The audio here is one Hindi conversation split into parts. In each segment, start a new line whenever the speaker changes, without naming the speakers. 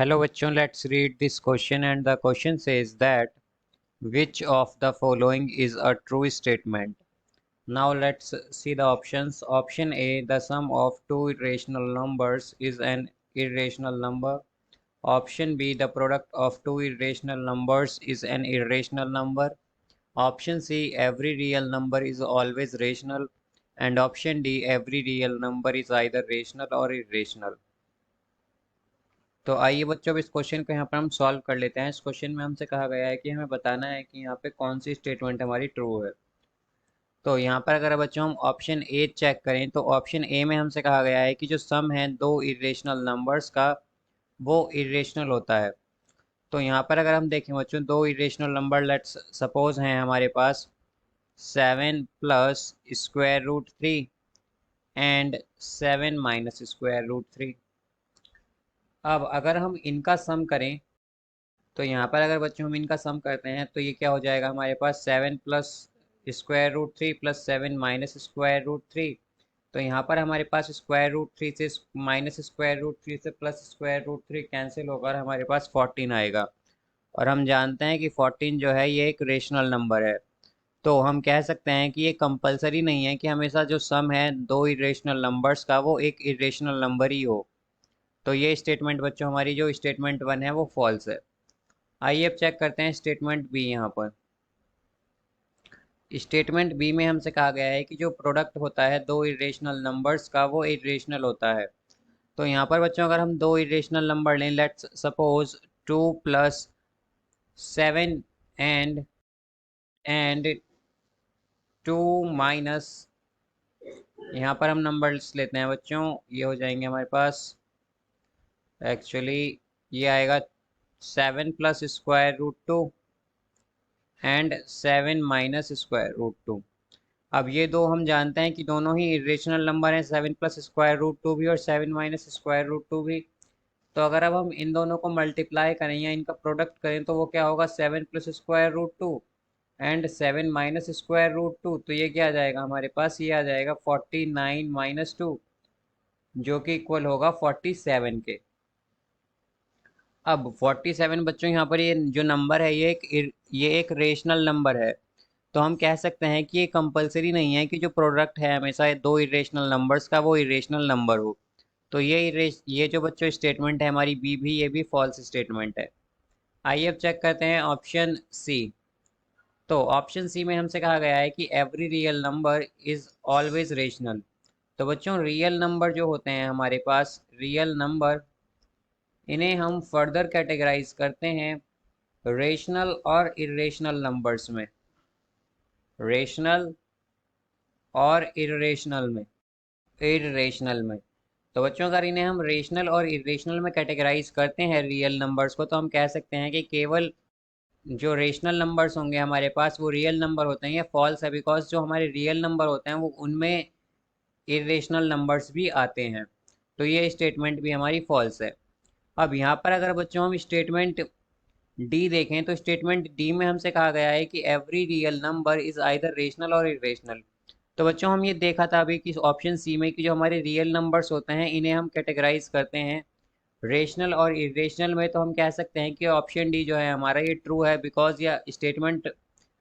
Hello bachchon, let's read this question, and the question says that which of the following is a true statement? Now let's see the options. Option A, the sum of two irrational numbers is an irrational number. Option B, the product of two irrational numbers is an irrational number. Option C, every real number is always rational. And option D, every real number is either rational or irrational. तो आइए बच्चों, अब इस क्वेश्चन को यहाँ पर हम सॉल्व कर लेते हैं। इस क्वेश्चन में हमसे कहा गया है कि हमें बताना है कि यहाँ पे कौन सी स्टेटमेंट हमारी ट्रू है। तो यहाँ पर अगर बच्चों हम ऑप्शन ए चेक करें तो ऑप्शन ए में हमसे कहा गया है कि जो सम है दो इरेशनल नंबर्स का वो इरेशनल होता है। तो यहाँ पर अगर हम देखें बच्चों, दो इरेशनल नंबर लेट्स सपोज हैं हमारे पास 7 plus square root 3 and 7 minus square root 3। अब अगर हम इनका सम करें तो यहाँ पर अगर बच्चों हम इनका सम करते हैं तो ये क्या हो जाएगा हमारे पास 7 plus square root 3 plus 7 minus square root 3। तो यहाँ पर हमारे पास स्क्वायर रूट 3 से माइनस स्क्वायर रूट 3 से प्लस स्क्वायर रूट 3 कैंसिल होकर हमारे पास 14 आएगा। और हम जानते हैं कि 14 जो है ये एक रेशनल नंबर है। तो हम कह सकते हैं कि ये कंपलसरी नहीं है कि हमेशा जो सम है दो इरेशनल नंबर्स का वो एक इरेशनल नंबर ही हो। तो ये स्टेटमेंट बच्चों हमारी जो स्टेटमेंट 1 है वो फॉल्स है। आइए अब चेक करते हैं स्टेटमेंट बी। यहाँ पर स्टेटमेंट बी में हमसे कहा गया है कि जो प्रोडक्ट होता है दो इरेशनल नंबर्स का वो इरेशनल होता है। तो यहाँ पर बच्चों अगर हम दो इरेशनल नंबर लें, let's suppose 2 plus 7 and 2 minus, यहाँ पर हम नंबर्स लेते हैं बच्चों, ये हो जाएंगे हमारे पास एक्चुअली ये आएगा 7 plus square root 2 and 7 minus square root 2। अब ये दो हम जानते हैं कि दोनों ही इरेशनल नंबर हैं, 7 प्लस स्क्वायर रूट 2 भी और 7 माइनस स्क्वायर रूट 2 भी। तो अगर अब हम इन दोनों को मल्टीप्लाई करें या इनका प्रोडक्ट करें तो वो क्या होगा 7 plus square root 2 and 7 minus square root 2। तो ये क्या आ जाएगा हमारे पास, ये आ जाएगा 49 माइनस 2 जो कि इक्वल होगा 47 के। अब 47 बच्चों यहाँ पर ये जो नंबर है ये एक रेशनल नंबर है। तो हम कह सकते हैं कि ये कंपलसरी नहीं है कि जो प्रोडक्ट है हमेशा दो इरेशनल नंबर्स का वो इरेशनल नंबर हो। तो ये जो बच्चों स्टेटमेंट है हमारी बी भी, ये भी फॉल्स स्टेटमेंट है। आइए अब चेक करते हैं ऑप्शन सी। तो ऑप्शन सी में हमसे कहा गया है कि every real number is always rational. तो बच्चों रियल नंबर जो होते हैं हमारे पास, रियल नंबर, इन्हें हम फर्दर कैटेगराइज करते हैं रेशनल और इरेशनल नंबर्स में, रेशनल और इरेशनल में। तो बच्चों अगर इन्हें हम रेशनल और इरेशनल में कैटेगराइज करते हैं रियल नंबर्स को, तो हम कह सकते हैं कि केवल जो रेशनल नंबर्स होंगे हमारे पास वो रियल नंबर होते हैं। ये फॉल्स है, बिकॉज जो हमारे रियल नंबर होते हैं वो उनमें इरेशनल नंबर्स भी आते हैं। तो ये स्टेटमेंट भी हमारी फॉल्स है। अब यहाँ पर अगर बच्चों हम स्टेटमेंट डी देखें तो स्टेटमेंट डी में हमसे कहा गया है कि every real number is either rational or irrational. तो बच्चों हम ये देखा था अभी कि ऑप्शन सी में कि जो हमारे रियल नंबर्स होते हैं इन्हें हम कैटेगराइज करते हैं रेशनल और इरेशनल में। तो हम कह सकते हैं कि ऑप्शन डी जो है हमारा ये ट्रू है, बिकॉज या स्टेटमेंट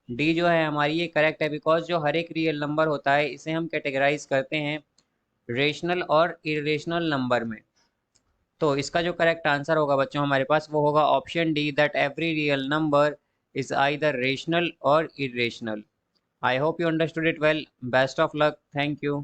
डी जो है हमारी ये करेक्ट है, बिकॉज जो हर एक रियल नंबर होता है इसे हम कैटेगराइज करते हैं रेशनल और इरेशनल नंबर में। तो इसका जो करेक्ट आंसर होगा बच्चों हमारे पास वो होगा option D, that every real number is either rational or irrational. I hope you understood it well. Best of luck. Thank you.